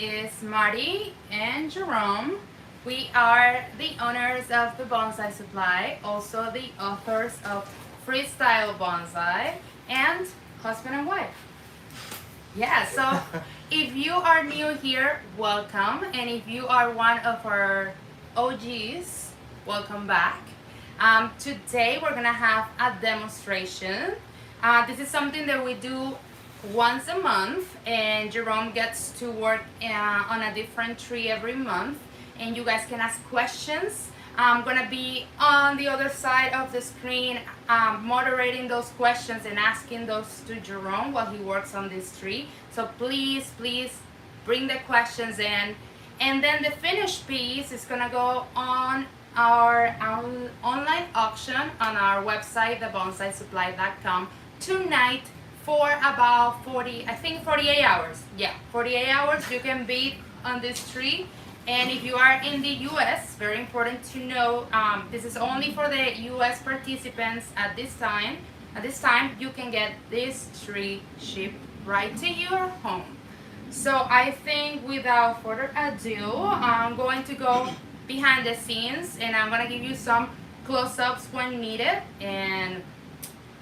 is Marty and Jerome. We are the owners of the Bonsai Supply, also the authors of Freestyle Bonsai, and husband and wife. Yeah, so if you are new here, welcome. And if you are one of our OGs, welcome back. Today we're gonna have a demonstration. This is something that we do once a month, and Jerome gets to work on a different tree every month, and you guys can ask questions. I'm gonna be on the other side of the screen moderating those questions and asking those to Jerome while he works on this tree. So please bring the questions in, and then the finished piece is gonna go on our online auction on our website, thebonsaisupply.com, tonight for about 48 hours. Yeah, 48 hours you can bid on this tree. And if you are in the US, very important to know, this is only for the US participants at this time. At this time, you can get this tree shipped right to your home. So I think without further ado, I'm going to go behind the scenes and I'm going to give you some close-ups when needed. And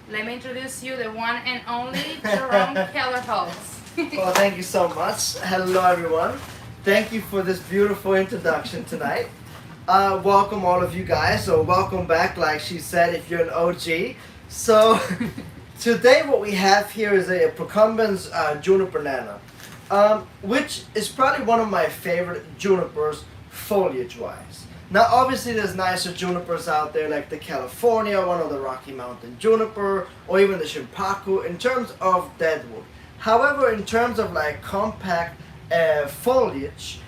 let me introduce you the one and only Jerome Kellerholtz. Well, thank you so much. Hello, everyone. Thank you for this beautiful introduction tonight. Welcome all of you guys. So welcome back, like she said, if you're an OG. So today what we have here is a Procumbens Juniper Nana, which is probably one of my favorite junipers foliage-wise. Now obviously there's nicer junipers out there like the California, one of the Rocky Mountain juniper, or even the Shimpaku in terms of Deadwood. However, in terms of like compact foliage,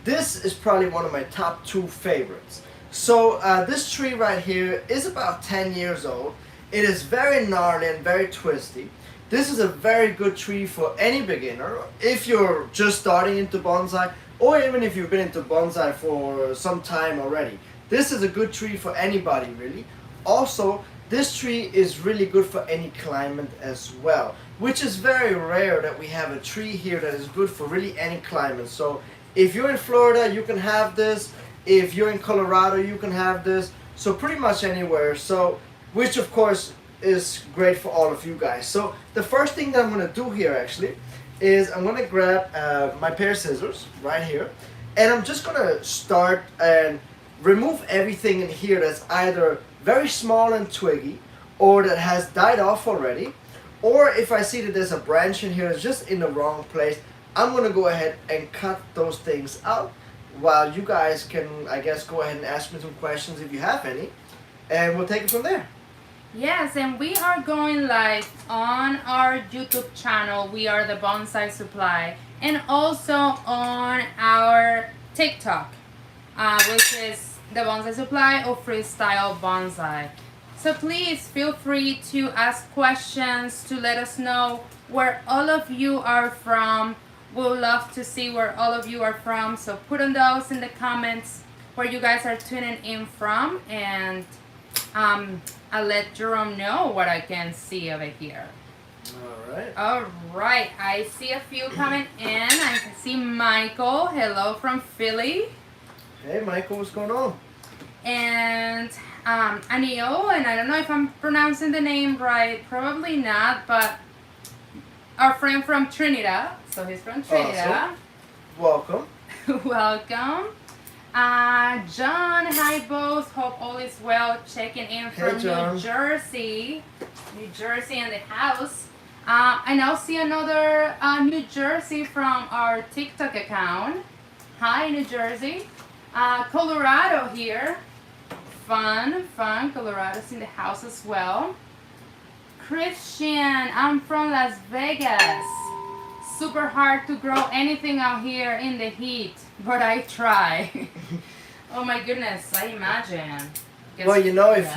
this is probably one of my top 2 favorites. So this tree right here is about 10 years old. It is very gnarly and very twisty. This is a very good tree for any beginner, if you're just starting into bonsai, or even if you've been into bonsai for some time already. This is a good tree for anybody really. Also, this tree is really good for any climate as well, which is very rare that we have a tree here that is good for really any climate. So if you're in Florida, you can have this. If you're in Colorado, you can have this. So pretty much anywhere. So, which of course is great for all of you guys. So the first thing that I'm going to do here actually is I'm going to grab my pair of scissors right here, and I'm just going to start and remove everything in here that's either very small and twiggy, or that has died off already, or if I see that there's a branch in here that's just in the wrong place, I'm going to go ahead and cut those things out, while you guys can, I guess, go ahead and ask me some questions if you have any, and we'll take it from there. Yes, and we are going live on our YouTube channel. We are the Bonsai Supply, and also on our TikTok, which is the Bonsai Supply or Freestyle Bonsai. So please feel free to ask questions, to let us know where all of you are from. We'll love to see where all of you are from. So put on those in the comments where you guys are tuning in from, and I'll let Jerome know what I can see over here. All right. I see a few coming in. I can see Michael. Hello from Philly. Hey, Michael, what's going on? And Anio, and I don't know if I'm pronouncing the name right. Probably not, but our friend from Trinidad. So he's from Trinidad. Awesome. Welcome. Welcome. John, hi both. Hope all is well. Checking in from New Jersey. New Jersey in the house. I now see another New Jersey from our TikTok account. Hi, New Jersey. Colorado here. Fun. Colorado's in the house as well. Christian, I'm from Las Vegas. Super hard to grow anything out here in the heat, but I try. Oh my goodness, I imagine. Well, you know, if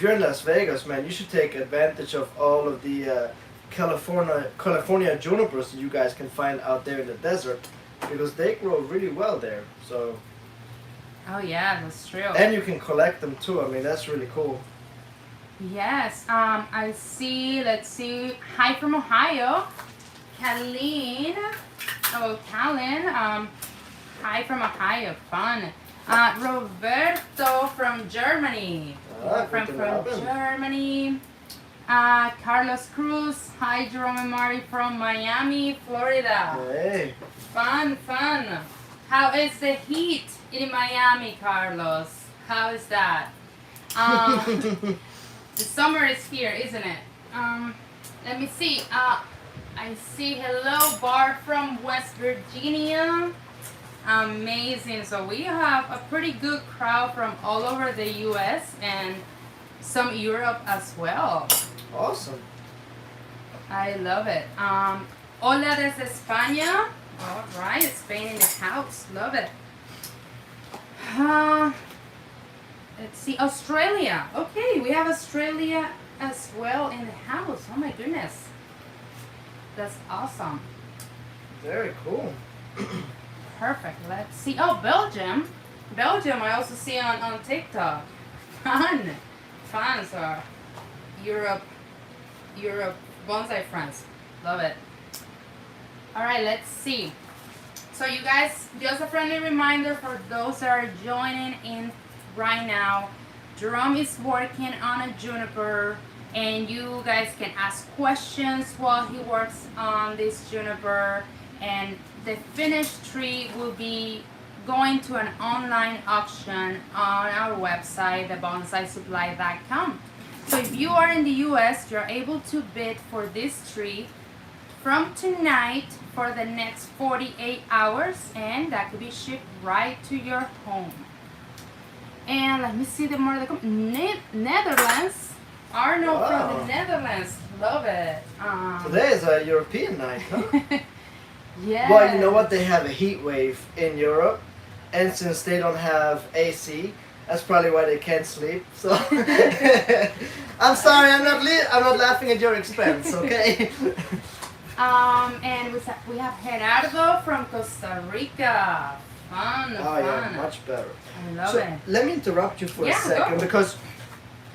you're in Las Vegas, man, you should take advantage of all of the California junipers that you guys can find out there in the desert, because they grow really well there. So. Oh yeah, that's true. And you can collect them too. I mean, that's really cool. Yes. I see. Let's see. Hi from Ohio. Kaleen. Oh, Callan. Hi from Ohio. Fun. Roberto from Germany. Guten From Abend. Germany. Carlos Cruz. Hi, Jerome and Marty from Miami, Florida. Hey. Fun. How is the heat in Miami, Carlos? How is that? The summer is here, isn't it? Let me see. I see. Hello, Bart from West Virginia. Amazing. So we have a pretty good crowd from all over the U.S. and some Europe as well. Awesome. I love it. Hola desde España. All right, Spain in the house. Love it. Let's see, Australia. Okay, we have Australia as well in the house. Oh my goodness. That's awesome. Very cool. Perfect. Let's see. Oh, Belgium. Belgium, I also see on TikTok. Fun. So, Europe, bonsai friends. Love it. All right, let's see. So you guys, just a friendly reminder for those that are joining in right now. Jerome is working on a juniper, and you guys can ask questions while he works on this juniper, and the finished tree will be going to an online auction on our website, thebonsaisupply.com. So if you are in the US, you're able to bid for this tree from tonight for the next 48 hours, and that could be shipped right to your home. And let me see the more Netherlands. Arnold Wow. from the Netherlands. Love it. Today is a European night, huh? Yeah. Well, you know what? They have a heat wave in Europe, and since they don't have AC, that's probably why they can't sleep. So I'm sorry, I'm not laughing at your expense, okay? And we have Gerardo from Costa Rica. Fun. Oh yeah, much better. I love So it. let me interrupt you for a Yeah, second go. because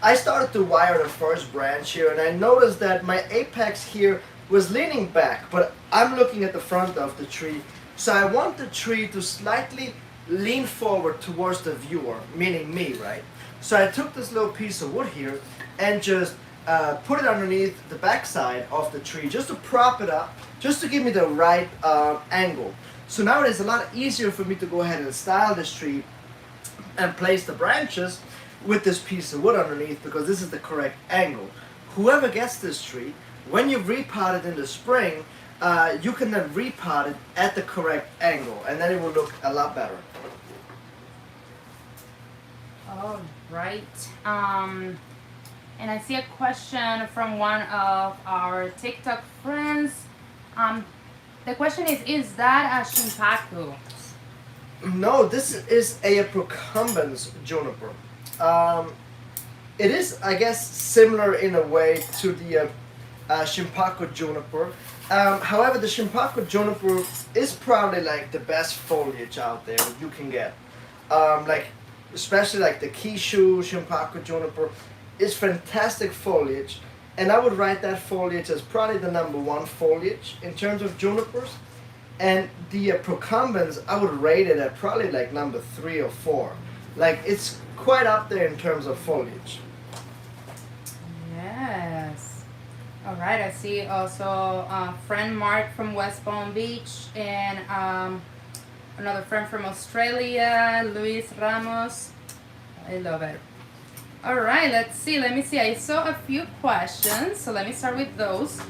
I started to wire the first branch here, and I noticed that my apex here was leaning back, but I'm looking at the front of the tree. So I want the tree to slightly lean forward towards the viewer, meaning me, right? So I took this little piece of wood here and just put it underneath the backside of the tree just to prop it up, just to give me the right angle. So now it is a lot easier for me to go ahead and style this tree and place the branches with this piece of wood underneath, because this is the correct angle. Whoever gets this tree, when you repot it in the spring, you can then repot it at the correct angle, and then it will look a lot better. All right. And I see a question from one of our TikTok friends. The question is that a Shimpaku? No, this is a procumbens juniper. It is, I guess, similar in a way to the Shimpaku juniper. However, the Shimpaku juniper is probably like the best foliage out there that you can get. Especially like the Kishu Shimpaku juniper is fantastic foliage, and I would rate that foliage as probably the #1 foliage in terms of junipers. And the procumbens, I would rate it at probably like #3 or 4. Like, it's quite up there in terms of foliage. Yes. All right. I see also friend Mark from West Palm Beach, and another friend from Australia, Luis Ramos. I love it. All right. Let's see. Let me see. I saw a few questions, so let me start with those.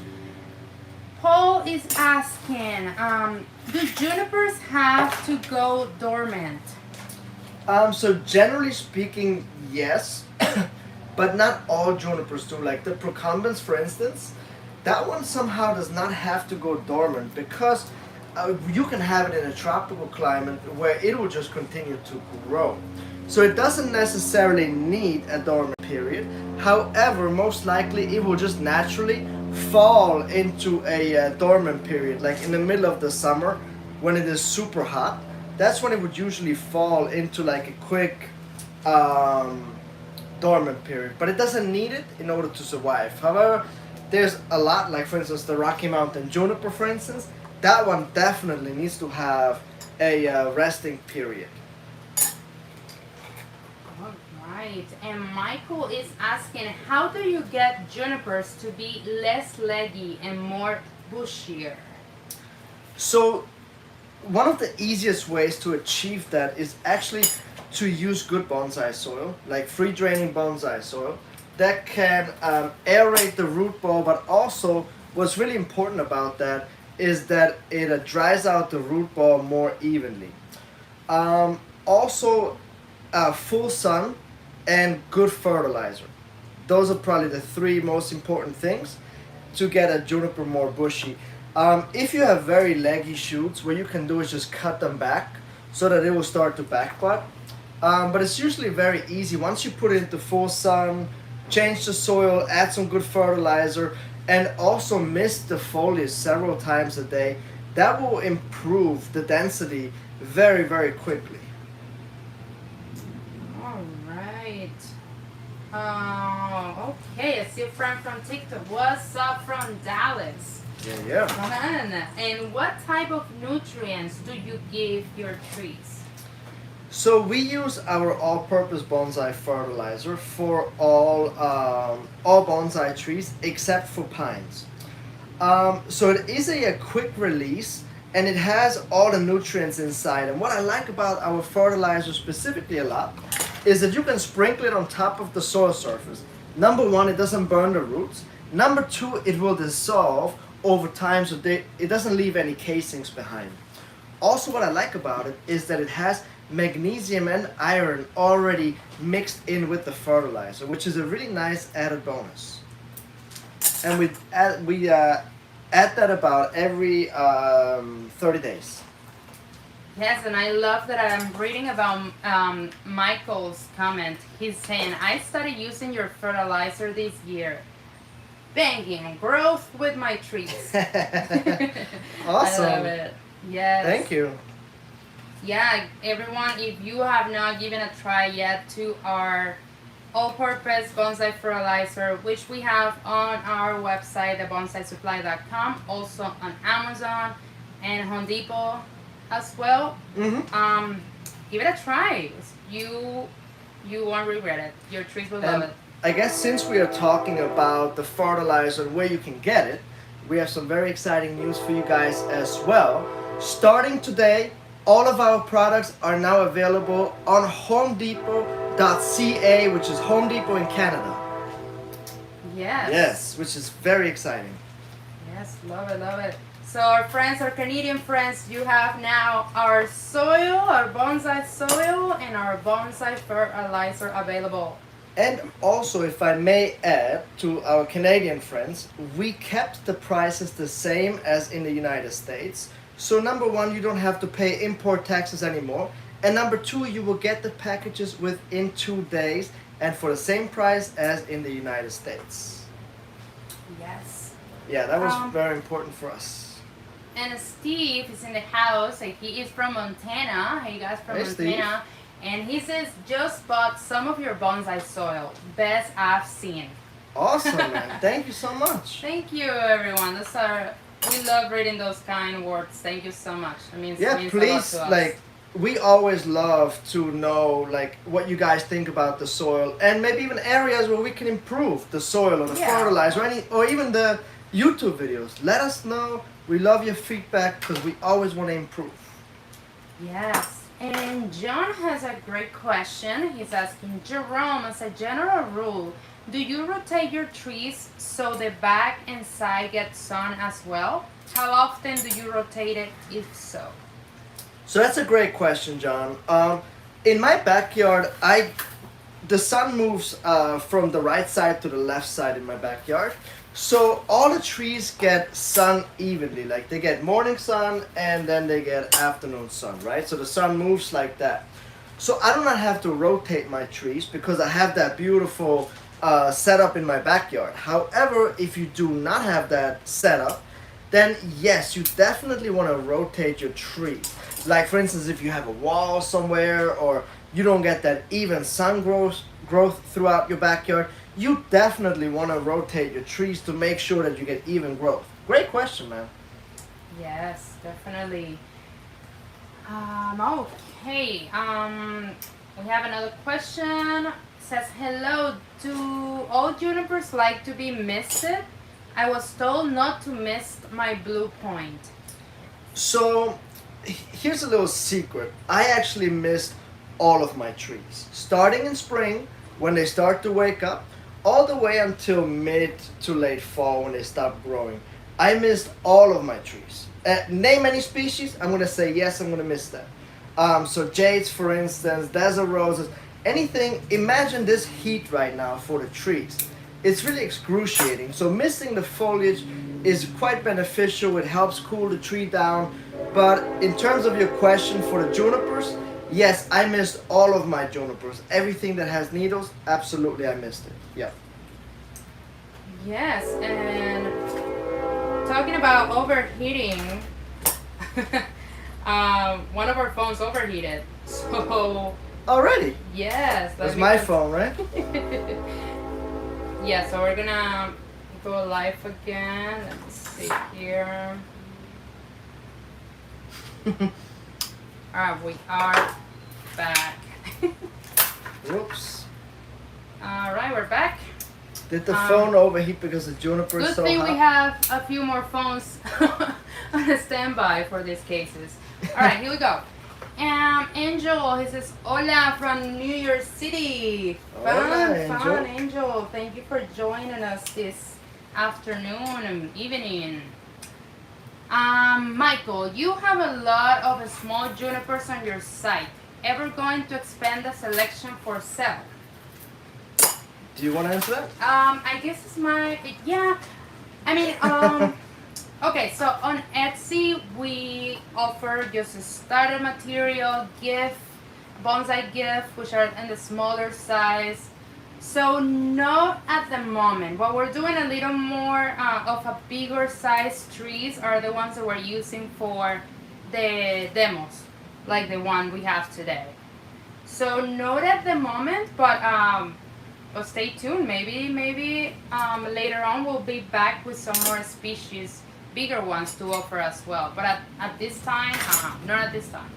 Paul is asking, do junipers have to go dormant? So generally speaking, yes, but not all junipers do. Like the procumbens, for instance, that one somehow does not have to go dormant, because you can have it in a tropical climate where it will just continue to grow. So it doesn't necessarily need a dormant period. However, most likely it will just naturally fall into a dormant period, like in the middle of the summer when it is super hot. That's when it would usually fall into like a quick dormant period, but it doesn't need it in order to survive. However, there's a lot, like for instance the Rocky Mountain juniper, for instance, that one definitely needs to have a resting period. All right. And Michael is asking, how do you get junipers to be less leggy and more bushier? So one of the easiest ways to achieve that is actually to use good bonsai soil, like free draining bonsai soil, that can aerate the root ball, but also what's really important about that is that it dries out the root ball more evenly. Also, full sun and good fertilizer. Those are probably the three most important things to get a juniper more bushy. If you have very leggy shoots, what you can do is just cut them back so that it will start to backbud. But it's usually very easy. Once you put it into full sun, change the soil, add some good fertilizer, and also mist the foliage several times a day, that will improve the density very, very quickly. All right. Okay, I see a friend from TikTok. What's up from Dallas? Yeah. Fun. And what type of nutrients do you give your trees? So we use our all-purpose bonsai fertilizer for all bonsai trees except for pines. So it is a quick release and it has all the nutrients inside. And what I like about our fertilizer specifically a lot is that you can sprinkle it on top of the soil surface. Number one, it doesn't burn the roots. Number two, it will dissolve over time so it doesn't leave any casings behind. Also, what I like about it is that it has magnesium and iron already mixed in with the fertilizer, which is a really nice added bonus. And we add that about every 30 days. Yes, and I love that I'm reading about Michael's comment. He's saying, I started using your fertilizer this year. Banging growth with my trees. Awesome. I love it. Yes. Thank you. Yeah, everyone, if you have not given a try yet to our all-purpose bonsai fertilizer, which we have on our website, thebonsaisupply.com, also on Amazon and Home Depot as well. Mm-hmm. Give it a try. You won't regret it. Your trees will love it. I guess since we are talking about the fertilizer and where you can get it, we have some very exciting news for you guys as well. Starting today, all of our products are now available on homedepot.ca, which is Home Depot in Canada. Yes. Yes, which is very exciting. Yes, love it, love it. So our friends, our Canadian friends, you have now our soil, our bonsai soil, and our bonsai fertilizer available. And also, if I may add to our Canadian friends, we kept the prices the same as in the United States. So number one, you don't have to pay import taxes anymore. And number two, you will get the packages within 2 days and for the same price as in the United States. Yes. Yeah, that was very important for us. And Steve is in the house. He is from Montana. Hey guys from Montana. Steve. And he says, just bought some of your bonsai soil. Best I've seen. Awesome, man. Thank you so much. Thank you, everyone. We love reading those kind words. Thank you so much. It means, Yeah, it means please, a lot to us. we always love to know, what you guys think about the soil and maybe even areas where we can improve the soil or the fertilizer or even the YouTube videos. Let us know. We love your feedback because we always want to improve. Yes. And John has a great question. He's asking, Jerome, as a general rule, do you rotate your trees so the back and side get sun as well? How often do you rotate it, if so? So that's a great question, John. In my backyard, the sun moves from the right side to the left side in my backyard. So all the trees get sun evenly. Like they get morning sun and then they get afternoon sun, right? So the sun moves like that. So I do not have to rotate my trees because I have that beautiful setup in my backyard. However, if you do not have that setup, then yes, you definitely want to rotate your tree. Like for instance, if you have a wall somewhere or you don't get that even sun growth throughout your backyard, you definitely want to rotate your trees to make sure that you get even growth. Great question, man. Yes, definitely. Okay. We have another question. It says, hello, do all junipers like to be misted? I was told not to mist my blue point. So here's a little secret. I actually missed all of my trees. Starting in spring, when they start to wake up, all the way until mid to late fall when they stop growing. I missed all of my trees. Name any species, I'm gonna say yes, I'm gonna miss that. So jades, for instance, desert roses, anything. Imagine this heat right now for the trees. It's really excruciating. So missing the foliage is quite beneficial. It helps cool the tree down. But in terms of your question for the junipers, yes, I missed all of my junipers. Everything that has needles, absolutely I missed it. Yeah. Yes, and talking about overheating, one of our phones overheated. So, Already? yes. That's my phone, right? Yeah, so we're gonna go live again. Let's see here. Alright, we are back. Whoops. Alright, we're back. Did the phone overheat because the juniper is Good so thing hot? we have a few more phones on a standby for these cases. Alright, here we go. Angel, he says, hola from New York City. Hola, Angel. Angel. Thank you for joining us this afternoon and evening. Michael, you have a lot of small junipers on your site. Ever going to expand the selection for sale? Do you want to answer that? I guess it's yeah. I mean, okay, so on Etsy, we offer just a starter material, gift, bonsai gift, which are in the smaller size. So not at the moment. What we're doing a little more of a bigger size trees are the ones that we're using for the demos, like the one we have today. So not at the moment, but stay tuned. Maybe later on we'll be back with some more species, bigger ones to offer as well. But at this time, not at this time.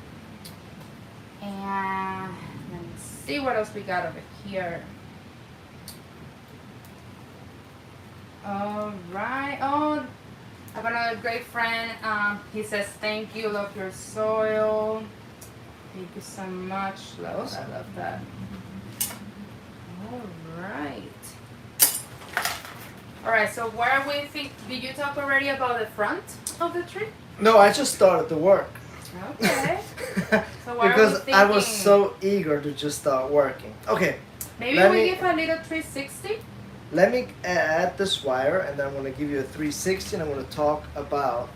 And let me see what else we got over here. All right. Oh, I have another great friend. He says, "Thank you. Love your soil. Thank you so much. Love that. Love that." All right. All right. So where are we? Did you talk already about the front of the tree? No, I just started to work. Okay. So why are we Because I was thinking- so eager to just start working. Okay. Maybe let we me- give a little 360. Let me add this wire, and then I'm going to give you a 360, and I'm going to talk about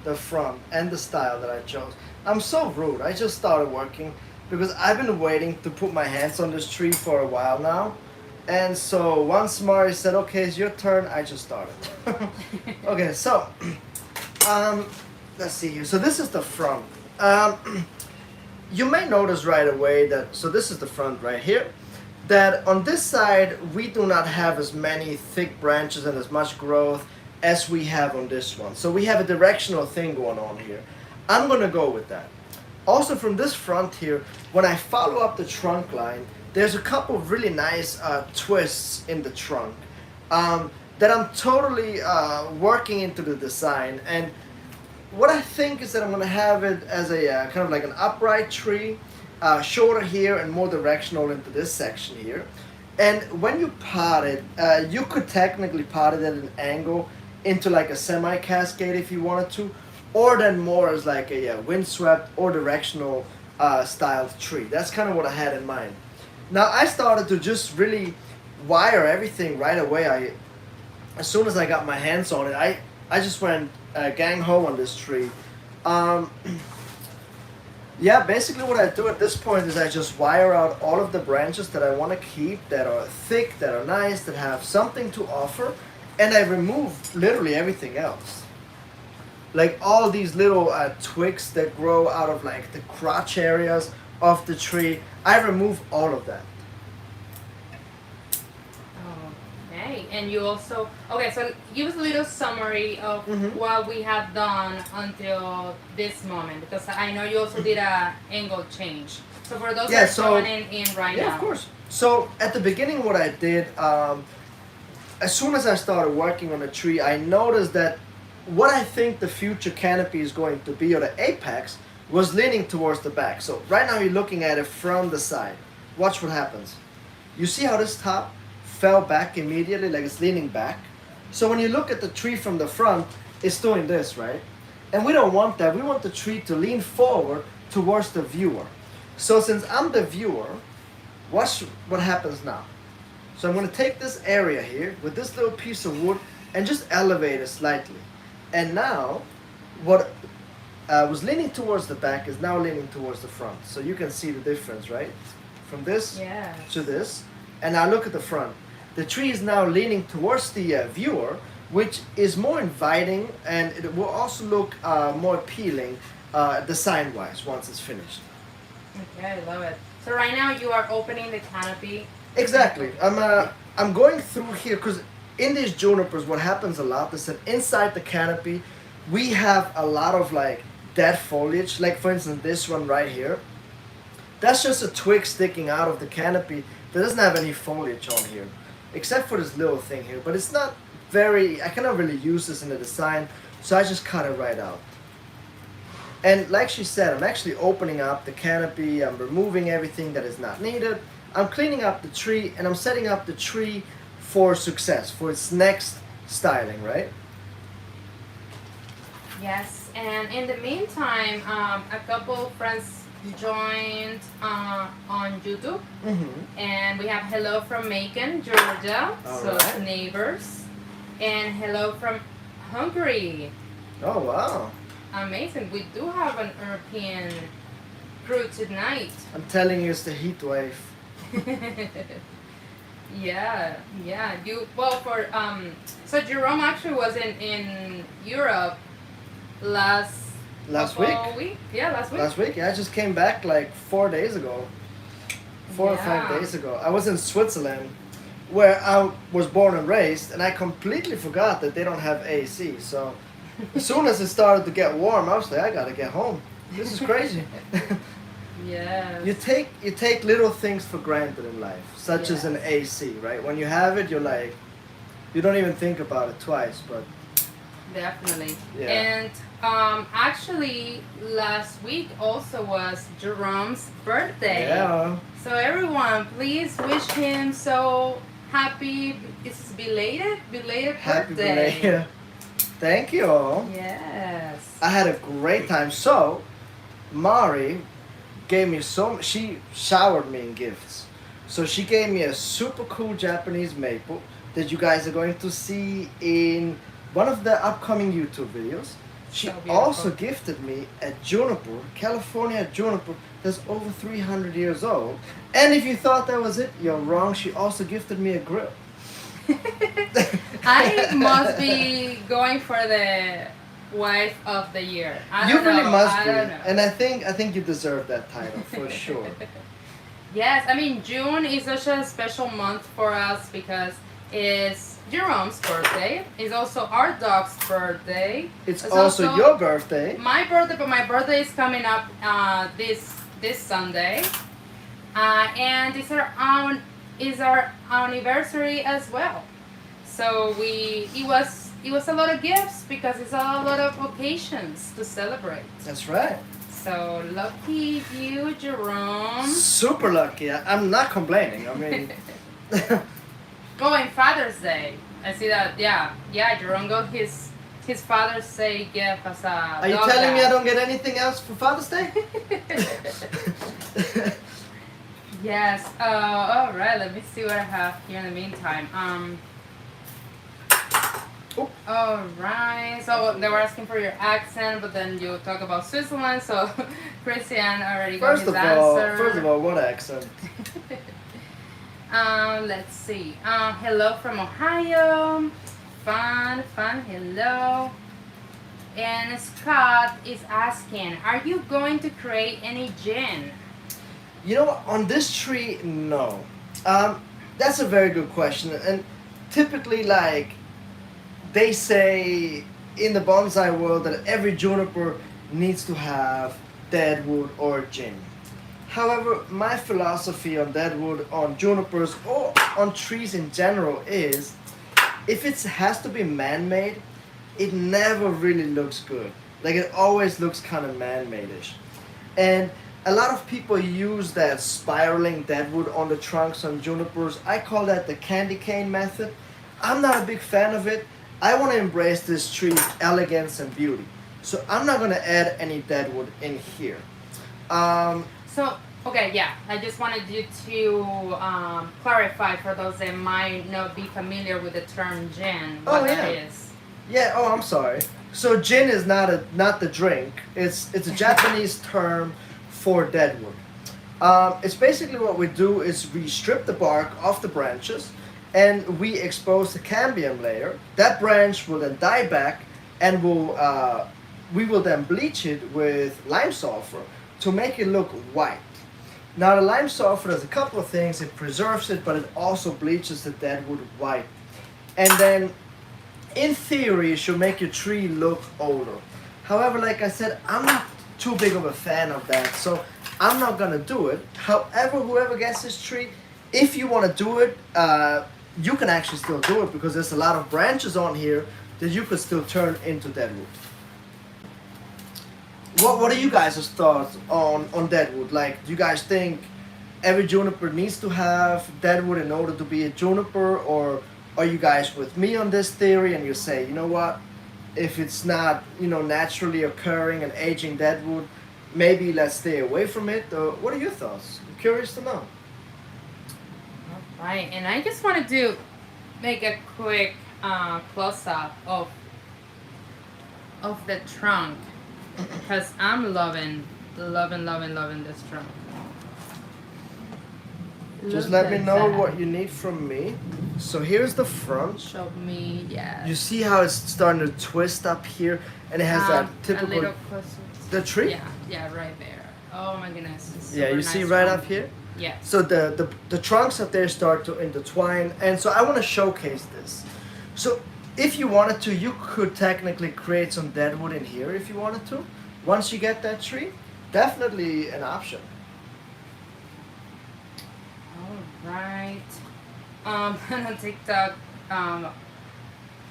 the front and the style that I chose. I'm so rude. I just started working because I've been waiting to put my hands on this tree for a while now. And so once Mari said, okay, it's your turn, I just started. Okay, so let's see here. So this is the front. You may notice right away that, so this is the front right here, that on this side we do not have as many thick branches and as much growth as we have on this one. So we have a directional thing going on here. I'm gonna go with that. Also from this front here, when I follow up the trunk line, there's a couple of really nice twists in the trunk that I'm totally working into the design. And what I think is that I'm gonna have it as a kind of like an upright tree, shorter here and more directional into this section here. And when you pot it, you could technically pot it at an angle into like a semi-cascade if you wanted to, or then more as like a windswept or directional styled tree. That's kind of what I had in mind. Now I started to just really wire everything right away. As soon as I got my hands on it, I just went gang ho on this tree. Yeah, basically what I do at this point is I just wire out all of the branches that I want to keep, that are thick, that are nice, that have something to offer, and I remove literally everything else. Like all these little twigs that grow out of like the crotch areas of the tree, I remove all of that. Okay, and you also okay. So give us a little summary of what we have done until this moment, because I know you also did a angle change. So for those that are joining in right now. Yeah, of course. So at the beginning, what I did, as soon as I started working on a tree, I noticed that what I think the future canopy is going to be, or the apex, was leaning towards the back. So right now you're looking at it from the side. Watch what happens. You see how this top fell back immediately, like it's leaning back? So when you look at the tree from the front, it's doing this, right? And we don't want that. We want the tree to lean forward towards the viewer. So since I'm the viewer, watch what happens now. So I'm going to take this area here with this little piece of wood and just elevate it slightly. And now, what was leaning towards the back is now leaning towards the front. So you can see the difference, right? From this to this. And now look at the front. The tree is now leaning towards the viewer, which is more inviting, and it will also look more appealing design-wise once it's finished. Okay, I love it. So right now you are opening the canopy. Exactly. I'm going through here because in these junipers, what happens a lot is that inside the canopy, we have a lot of like dead foliage. Like for instance, this one right here. That's just a twig sticking out of the canopy. That doesn't have any foliage on here, except for this little thing here. But it's not very. I cannot really use this in the design, so I just cut it right out. And like she said, I'm actually opening up the canopy. I'm removing everything that is not needed. I'm cleaning up the tree, and I'm setting up the tree for success, for its next styling, right? Yes, and in the meantime, a couple friends joined on YouTube, and we have hello from Macon, Georgia, neighbors, and hello from Hungary. Oh wow! Amazing. We do have an European crew tonight. I'm telling you, it's the heat wave. Yeah. So Jerome actually was in Europe last week. Yeah, last week. Last week, yeah, I just came back like 4 days ago. 4 or 5 days ago. I was in Switzerland, where I was born and raised, and I completely forgot that they don't have AC. So as soon as it started to get warm, I was like, I gotta get home. This is crazy. Yeah. You take little things for granted in life, such as an AC, right? When you have it, you're like, you don't even think about it twice, but. Definitely. Yeah. And actually, last week also was Jerome's birthday. Yeah. So everyone, please wish him so happy. Is this belated Happy birthday. belated. Thank you all. Yes. I had a great time. So, Mari gave me she showered me in gifts. So she gave me a super cool Japanese maple that you guys are going to see in one of the upcoming YouTube videos. She also gifted me a juniper, California juniper, that's over 300 years old. And if you thought that was it, you're wrong. She also gifted me a grill. I must be going for the wife of the year. You really must be. And I think you deserve that title for sure. Yes, I mean June is such a special month for us because it's Jerome's birthday. It's also our dog's birthday. It's also your birthday. My birthday, but my birthday is coming up this Sunday, and it's our anniversary as well. So it was a lot of gifts because it's a lot of occasions to celebrate. That's right. So lucky you, Jerome. Super lucky. I'm not complaining. I mean. Oh, and Father's Day. I see that. Yeah. Jerome got his Father's Day gift as a. Are you telling me I don't get anything else for Father's Day? Yes. All right. Let me see what I have here in the meantime. All right. So they were asking for your accent, but then you talk about Switzerland. So Christian already got his answer. First of all, what accent? Let's see. Hello from Ohio. Fun. Hello. And Scott is asking, are you going to create any gin? You know what? On this tree, no. That's a very good question. And typically like they say in the bonsai world that every juniper needs to have deadwood or gin. However, my philosophy on deadwood, on junipers, or on trees in general is if it has to be man-made, it never really looks good. Like it always looks kind of man-made-ish. And a lot of people use that spiraling deadwood on the trunks on junipers. I call that the candy cane method. I'm not a big fan of it. I want to embrace this tree's elegance and beauty. So I'm not going to add any deadwood in here. So, okay, yeah, I just wanted you to clarify for those that might not be familiar with the term gin, what that is. Yeah, oh, I'm sorry. So gin is not the drink. It's a Japanese term for deadwood. It's basically what we do is we strip the bark off the branches and we expose the cambium layer. That branch will then die back and we will then bleach it with lime sulfur to make it look white. Now the lime sulfur does a couple of things. It preserves it, but it also bleaches the deadwood white. And then in theory, it should make your tree look older. However, like I said, I'm not too big of a fan of that, so I'm not gonna do it. However, whoever gets this tree, if you want to do it, you can actually still do it because there's a lot of branches on here that you could still turn into deadwood. What are you guys' thoughts on deadwood? Like, do you guys think every juniper needs to have deadwood in order to be a juniper, or are you guys with me on this theory and you say, you know what, if it's not, naturally occurring and aging deadwood, maybe let's stay away from it? What are your thoughts? I'm curious to know. Right, and I just wanted to make a quick close-up of the trunk because I'm loving this trunk. Just Look let me at know that. what you need from me. So here's the front. Show me, yeah. You see how it's starting to twist up here, and it has that A typical little closer. the tree. Yeah, right there. Oh my goodness. It's Yeah, super you see nice right trunk. up here. Yeah. So the trunks up there start to intertwine, and so I want to showcase this. So if you wanted to, you could technically create some deadwood in here if you wanted to. Once you get that tree, definitely an option. All right. On TikTok,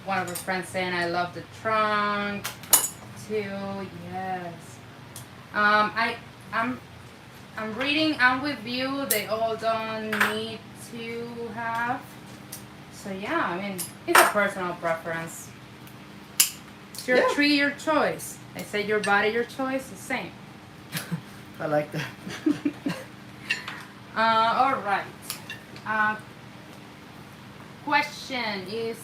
one of her friends saying, "I love the trunk too." Yes. I'm reading. I'm with you. They all don't need to have. So yeah, I mean, it's a personal preference. It's your Yeah. tree, your choice. I said your body, your choice. The same. I like that. All right. Question is,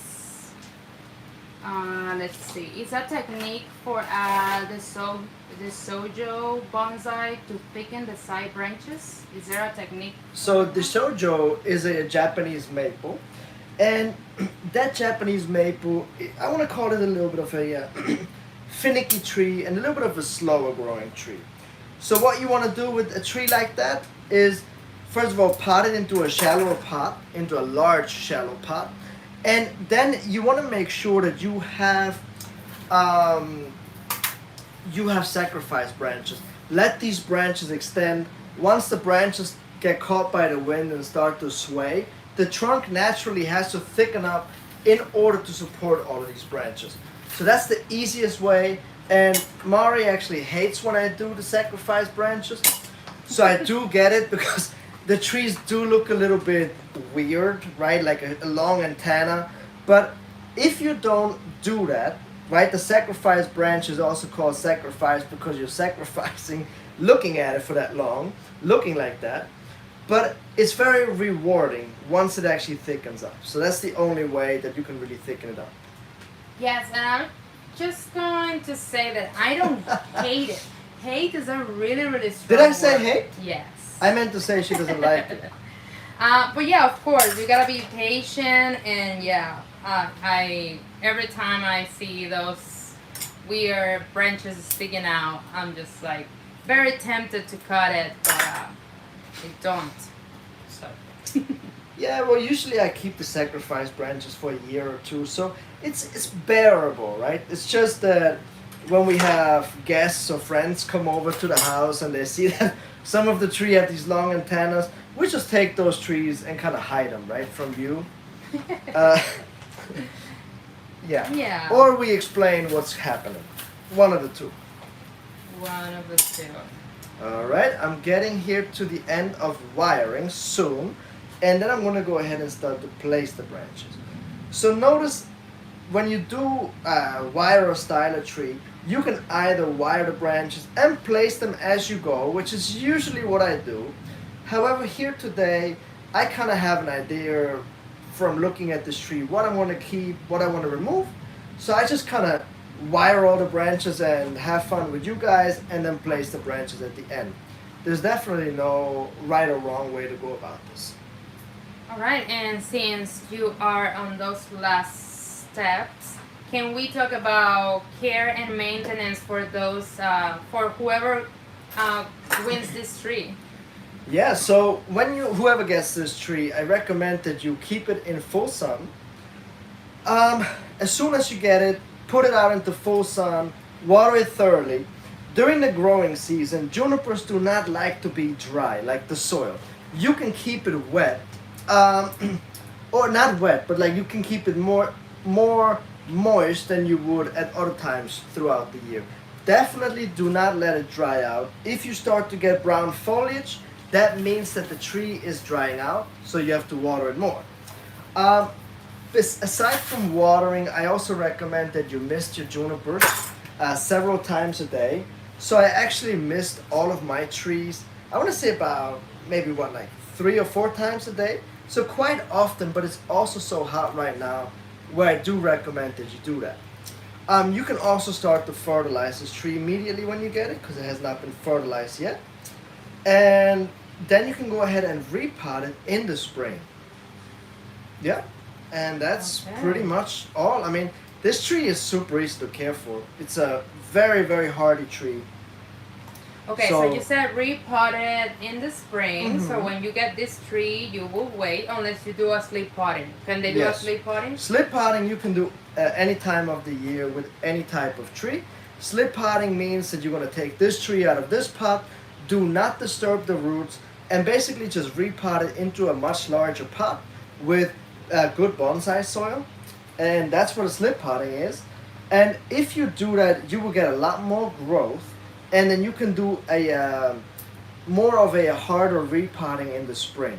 let's see. Is a technique for the sojo bonsai to thicken the side branches? Is there a technique? So the shojo is a Japanese maple, and that Japanese maple, I want to call it a little bit of a finicky tree and a little bit of a slower growing tree. So what you want to do with a tree like that is, first of all, pot it into a shallower pot, into a large shallow pot, and then you want to make sure that you have sacrifice branches. Let these branches extend. Once the branches get caught by the wind and start to sway, the trunk naturally has to thicken up in order to support all of these branches. So that's the easiest way. And Mari actually hates when I do the sacrifice branches. So I do get it because the trees do look a little bit weird, right? Like a long antenna. But if you don't do that, right, the sacrifice branch is also called sacrifice because you're sacrificing looking at it for that long, looking like that. But it's very rewarding once it actually thickens up. So that's the only way that you can really thicken it up. Yes, and I'm just going to say that I don't hate it. Hate is a really, really strong Did I say word. hate? Yes. I meant to say she doesn't like it. But yeah, of course, you gotta be patient, and yeah, I every time I see those weird branches sticking out, I'm just like very tempted to cut it, but I don't. So Yeah, well, usually I keep the sacrifice branches for a year or two, so it's bearable, right? It's just that when we have guests or friends come over to the house and they see that some of the tree have these long antennas, we just take those trees and kind of hide them, right, from view. Uh, yeah. Yeah. Or we explain what's happening. One of the two. One of the two. Alright, I'm getting here to the end of wiring soon, and then I'm going to go ahead and start to place the branches. So notice when you do wire or style a tree, you can either wire the branches and place them as you go, which is usually what I do. However, here today, I kind of have an idea from looking at this tree, what I want to keep, what I want to remove. So I just kind of wire all the branches and have fun with you guys, and then place the branches at the end. There's definitely no right or wrong way to go about this. All right, and since you are on those last steps, can we talk about care and maintenance for those for whoever wins this tree? Yeah, so whoever gets this tree, I recommend that you keep it in full sun. As soon as you get it, put it out into full sun, water it thoroughly. During the growing season, junipers do not like to be dry, like the soil. You can keep it wet, or not wet, but like you can keep it more moist than you would at other times throughout the year. Definitely do not let it dry out. If you start to get brown foliage, that means that the tree is drying out, so you have to water it more. Aside from watering, I also recommend that you mist your junipers several times a day. So I actually mist all of my trees, I want to say about maybe like 3 or 4 times a day. So quite often, but it's also so hot right now where I do recommend that you do that. You can also start to fertilize this tree immediately when you get it, because it has not been fertilized yet. And then you can go ahead and repot it in the spring. Yeah. And that's pretty much all. I mean, this tree is super easy to care for. It's a very, very hardy tree. Okay, so you said repot it in the spring. Mm-hmm. So when you get this tree, you will wait unless you do a slip potting. Can they do a slip potting? Slip potting you can do any time of the year with any type of tree. Slip potting means that you're going to take this tree out of this pot, do not disturb the roots, and basically just repot it into a much larger pot with good bonsai soil. And that's what a slip potting is. And if you do that, you will get a lot more growth, and then you can do a more of a harder repotting in the spring.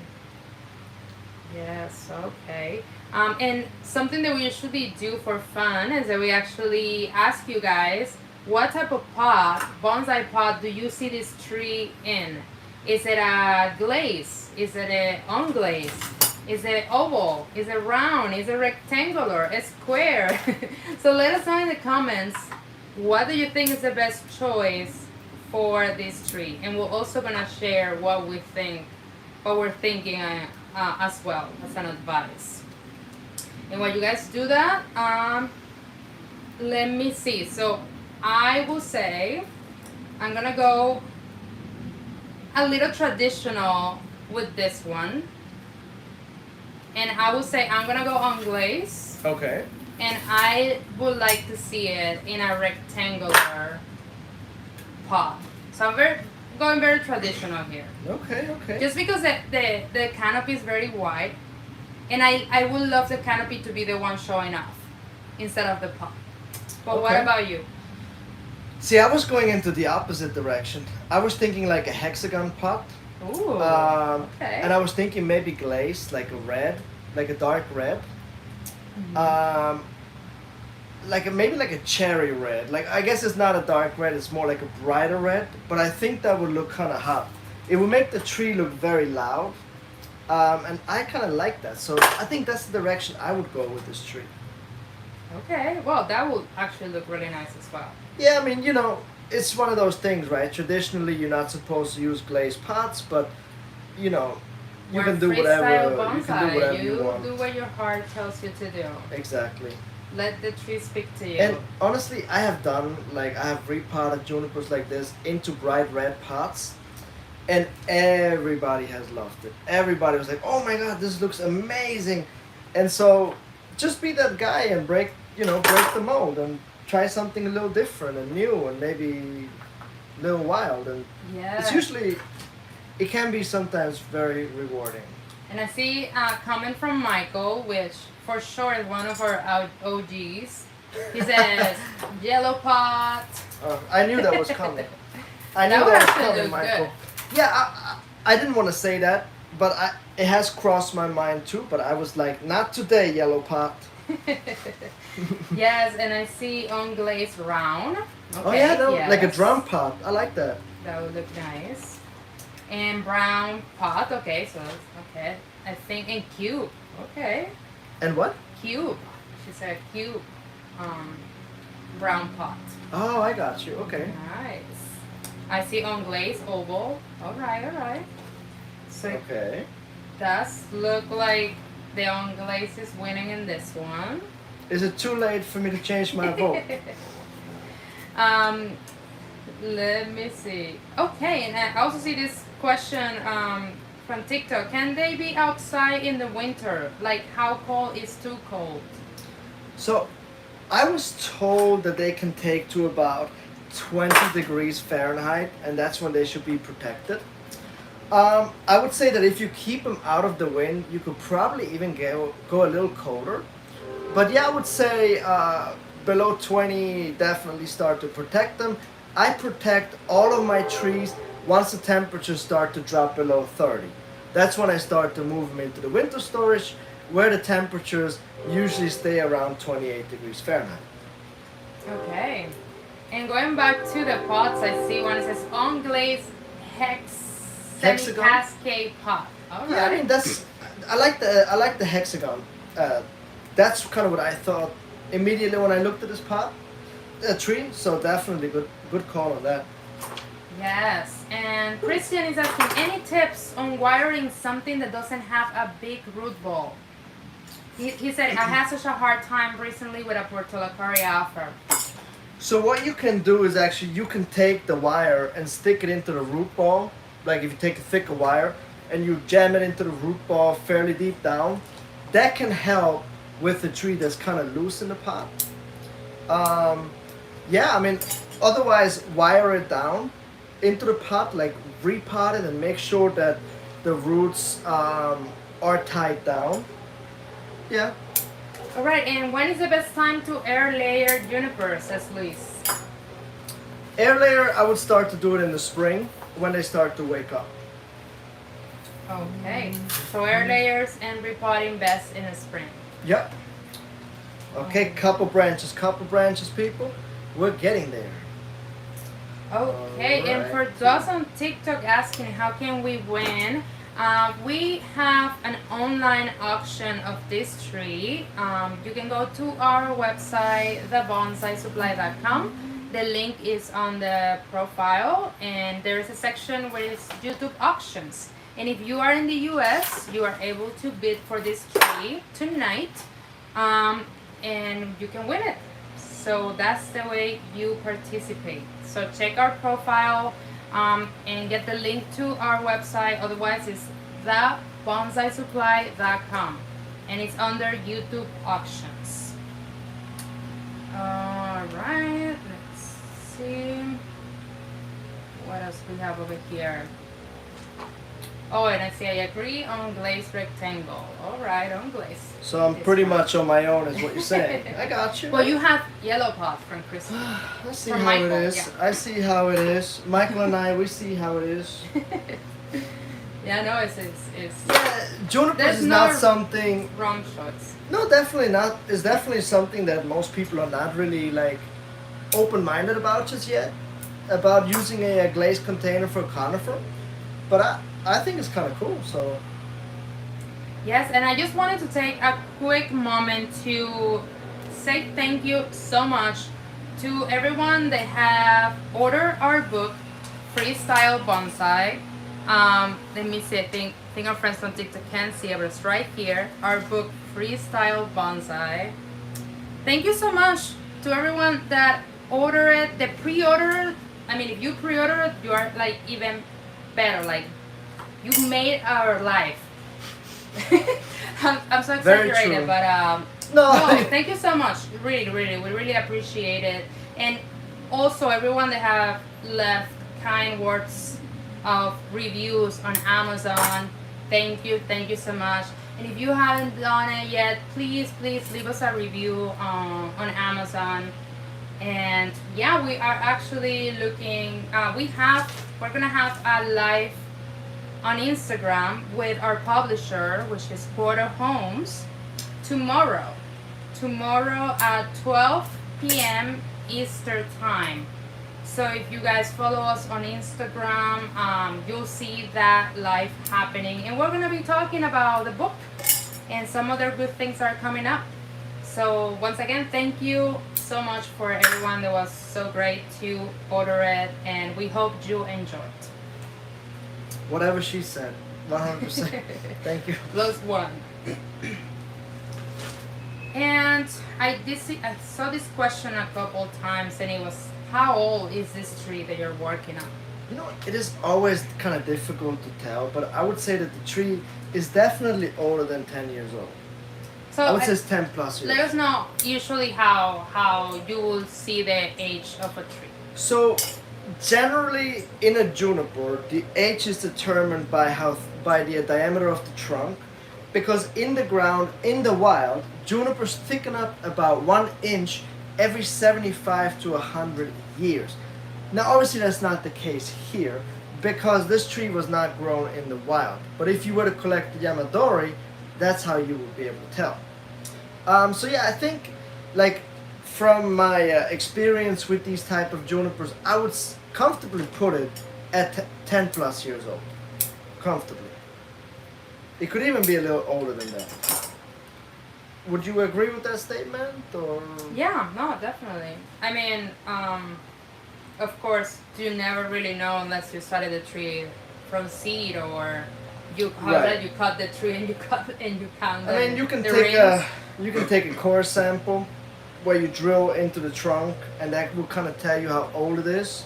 Yes, okay. And something that we usually do for fun is that we actually ask you guys, what type of pot, bonsai pot, do you see this tree in? Is it a glaze? Is it an unglaze? Is it oval? Is it round? Is it rectangular? A square? So let us know in the comments, what do you think is the best choice for this tree? And we're also gonna share what we're thinking as well as an advice. And while you guys do that, let me see. So I will say I'm gonna go a little traditional with this one. And I will say I'm gonna go on glaze. Okay. And I would like to see it in a rectangular pot. So I'm going very traditional here. Okay, okay. Just because the canopy is very wide, and I would love the canopy to be the one showing off instead of the pot. But what about you? See, I was going into the opposite direction. I was thinking like a hexagon pot. Ooh, okay. And I was thinking maybe glazed, like a red, like a dark red. Mm-hmm. Maybe like a cherry red. Like, I guess it's not a dark red, it's more like a brighter red. But I think that would look kind of hot. It would make the tree look very loud. And I kind of like that. So I think that's the direction I would go with this tree. Okay, well, that will actually look really nice as well. Yeah, I mean, you know, it's one of those things, right? Traditionally, you're not supposed to use glazed pots, but, you know, you can do whatever. You can do whatever you want. Do what your heart tells you to do. Exactly. Let the tree speak to you. And honestly, I have repotted junipers like this into bright red pots. and everybody has loved it. Everybody was like, "Oh my God, this looks amazing!" And so, just be that guy and break the mold and try something a little different and new and maybe a little wild. And Yeah. it's usually, it can be sometimes very rewarding. And I see a comment from Michael, which for sure is one of our OGs. He says, yellow pot. I knew that was coming. I knew That would that was actually coming, look Michael. good. Yeah, I didn't want to say that, but it has crossed my mind too. But I was like, not today, yellow pot. Yes, and I see unglazed round. Okay, Oh yeah, like a yes. drum pot. I like that. That would look nice. And brown pot. Okay, so okay. I think in cube. Okay, And what? cube. She said cube. Brown pot. Oh, I got you. Okay. Nice. I see unglazed oval. All right, all right. So it Okay. does look like the unglaze is winning in this one. Is it too late for me to change my vote? Let me see. Okay, and I also see this question from TikTok. Can they be outside in the winter? Like, how cold is too cold? So, I was told that they can take to about 20 degrees Fahrenheit, and that's when they should be protected. I would say that if you keep them out of the wind, you could probably even go a little colder. But yeah, I would say below 20, definitely start to protect them. I protect all of my trees once the temperatures start to drop below 30. That's when I start to move them into the winter storage, where the temperatures usually stay around 28 degrees Fahrenheit. Okay. And going back to the pots, I see one that says unglazed Hexagon? semi-cascade pot. All right. Yeah, I mean I like the hexagon. That's kind of what I thought immediately when I looked at this pot, tree. So definitely good call on that. Yes. And Christian is asking, any tips on wiring something that doesn't have a big root ball? He said, I had such a hard time recently with a portulacaria. So what you can do is actually you can take the wire and stick it into the root ball. Like if you take a thicker wire and you jam it into the root ball fairly deep down, that can help with the tree that's kind of loose in the pot. Yeah, I mean, otherwise wire it down into the pot, like repot it and make sure that the roots are tied down. Yeah. All right, and when is the best time to air layer juniper, says Luis? Air layer, I would start to do it in the spring when they start to wake up. Okay, so air layers and repotting best in the spring. Yep. Okay, couple branches, people. We're getting there. Okay, and for those on TikTok asking how can we win, we have an online auction of this tree. You can go to our website, thebonsaisupply.com. The link is on the profile, and there is a section where it's YouTube auctions. And if you are in the US, you are able to bid for this tree tonight, and you can win it. So that's the way you participate. So check our profile and get the link to our website. Otherwise, it's thebonsaisupply.com, and it's under YouTube auctions. All right, let's see what else we have over here. Oh, and I see I agree on glazed rectangle. All right, on glazed. So I'm pretty much on my own, is what you're saying. I got you. Well, you have yellow pot from Christmas. I see From how Michael, it is. yeah. I see how it is. Michael and I, we see how it is. Yeah, no, it's Yeah, juniper There's is no not something. wrong shots. No, definitely not. It's definitely something that most people are not really like open-minded about just yet. About using a glazed container for a conifer, but I think it's kind of cool. So Yes, and I just wanted to take a quick moment to say thank you so much to everyone that have ordered our book, Freestyle Bonsai. Let me see, I think our friends on TikTok can't see it, but it's right here. Our book, Freestyle Bonsai. Thank you so much to everyone that ordered it, that pre-ordered. I mean, if you pre-ordered, you are like even better. Like you made our life. I'm so Very exaggerated, true. but No. no, thank you so much. Really, really, we really appreciate it. And also everyone that have left kind words of reviews on Amazon. Thank you so much. And if you haven't done it yet, please, please leave us a review on Amazon. And yeah, we are actually looking. We're gonna have a live on Instagram with our publisher, which is Porter Homes, tomorrow. Tomorrow at 12 p.m. Eastern Time. So if you guys follow us on Instagram, you'll see that live happening. And we're going to be talking about the book and some other good things are coming up. So once again, thank you so much for everyone that was so great to order it. And we hope you enjoyed. Whatever she said. 100%. Thank you. Plus one. And I saw this question a couple times, and it was, how old is this tree that you're working on? You know, it is always kind of difficult to tell, but I would say that the tree is definitely older than 10 years old. So I would say it's 10 plus years. let us know usually how you will see the age of a tree. So, generally in a juniper, the age is determined by the diameter of the trunk, because in the ground, in the wild, junipers thicken up about 1 inch every 75 to 100 years. Now, obviously, that's not the case here because this tree was not grown in the wild. But if you were to collect the Yamadori, that's how you would be able to tell. So yeah, I think, like, from my experience with these type of junipers, I would comfortably put it at 10 plus years old. Comfortably. It could even be a little older than that. Would you agree with that statement, or? Yeah, no, definitely. I mean, of course, you never really know unless you study the tree from seed, or you you cut the tree and you count the, I mean, you can the take rings. you can take a core sample where you drill into the trunk, and that will kind of tell you how old it is.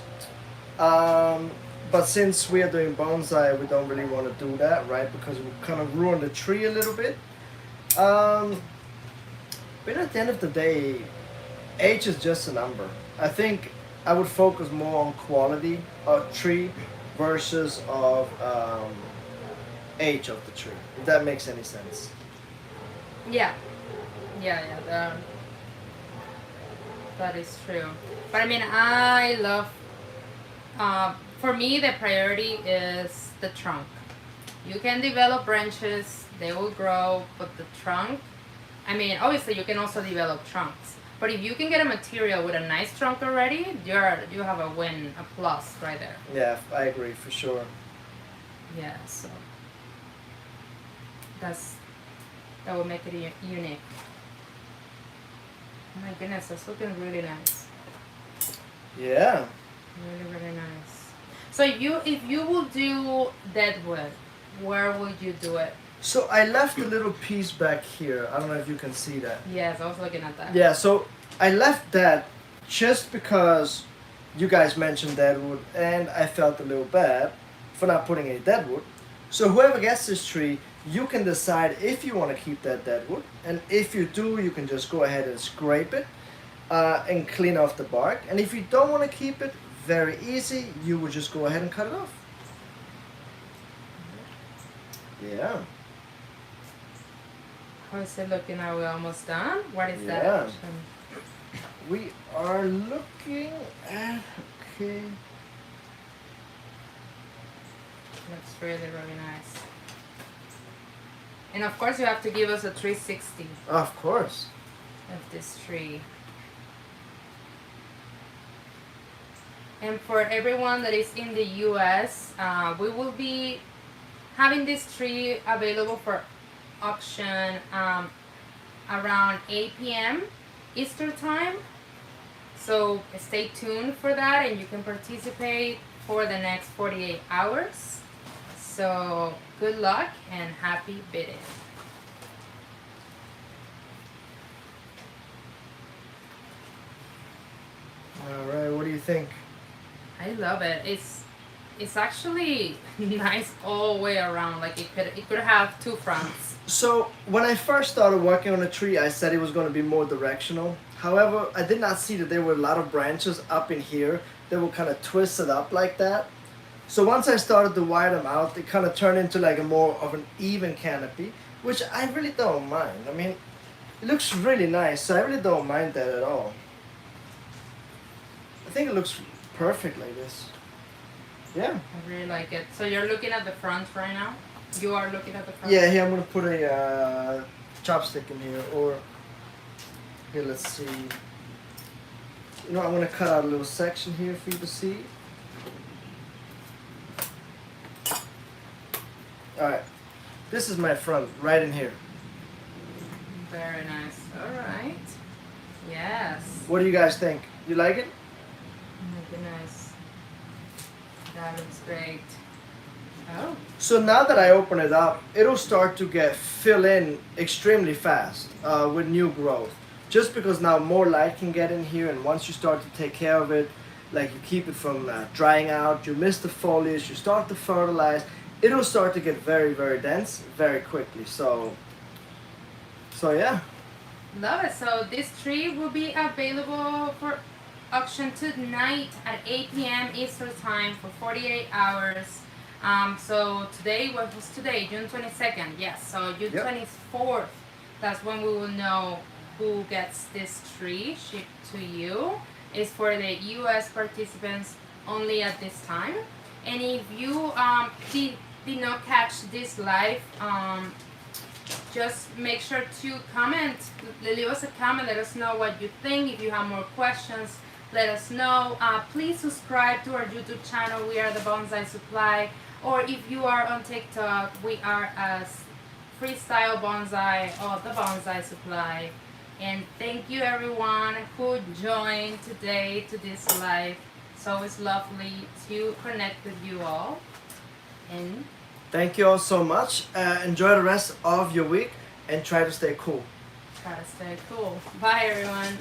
But since we are doing bonsai, we don't really want to do that, right? Because it will kind of ruin the tree a little bit. But at the end of the day, age is just a number. I think I would focus more on quality of tree versus of age of the tree, if that makes any sense. Yeah, that is true. But I mean, I love. For me, the priority is the trunk. You can develop branches; they will grow, but the trunk. I mean, obviously, you can also develop trunks. But if you can get a material with a nice trunk already, you have a win, a plus right there. Yeah, I agree for sure. Yeah, so that will make it unique. Oh my goodness, that's looking really nice. Yeah. Really, really nice. So if you will do Deadwood, where would you do it? So I left a little piece back here. I don't know if you can see that. Yes, I was looking at that. Yeah, so I left that just because you guys mentioned Deadwood, and I felt a little bad for not putting any Deadwood. So whoever gets this tree, you can decide if you want to keep that Deadwood, and if you do, you can just go ahead and scrape it and clean off the bark. And if you don't want to keep it, very easy, you would just go ahead and cut it off. Yeah. How is it looking? Are we almost done? What is that? Yeah. We are looking at, okay. Looks really, really nice. And of course, you have to give us a 360 Of course. of this tree. And for everyone that is in the US, we will be having this tree available for auction around 8 p.m. Eastern time. So stay tuned for that, and you can participate for the next 48 hours. So good luck and happy bidding. All right, what do you think? I love it. it's actually nice all the way around. Like it could have two fronts. So when I first started working on a tree, I said it was going to be more directional. However, I did not see that there were a lot of branches up in here that were kind of twisted up like that. So once I started to wire them out, it kind of turned into like a more of an even canopy, which I really don't mind. I mean, it looks really nice, so I really don't mind that at all. I think it looks perfect like this. Yeah. I really like it. So you're looking at the front right now? You are looking at the front? Yeah, here I'm gonna put a chopstick in here, or here, let's see. You know, I'm gonna cut out a little section here for you to see. Alright, this is my front, right in here. Very nice. Alright. Yes. What do you guys think? You like it? Very nice. That looks great. Oh. So now that I open it up, it'll start to get fill in extremely fast with new growth. Just because now more light can get in here, and once you start to take care of it, like you keep it from drying out, you miss the foliage, you start to fertilize, it'll start to get very, very dense very quickly. So yeah. Love it. So this tree will be available for auction tonight at 8 p.m. Eastern Time for 48 hours. So today, what was today? June 22nd. Yes. So June 24th, that's when we will know who gets this tree shipped to you. It's for the U.S. participants only at this time. And if you did not catch this live, just make sure to comment, leave us a comment, let us know what you think. If you have more questions, let us know. Please subscribe to our YouTube channel. We are the Bonsai Supply. Or if you are on TikTok, we are as Freestyle Bonsai or the Bonsai Supply. And thank you everyone who joined today to this live. It's always lovely to connect with you all. And Thank you all so much. Enjoy the rest of your week and try to stay cool. try to stay cool. Bye everyone.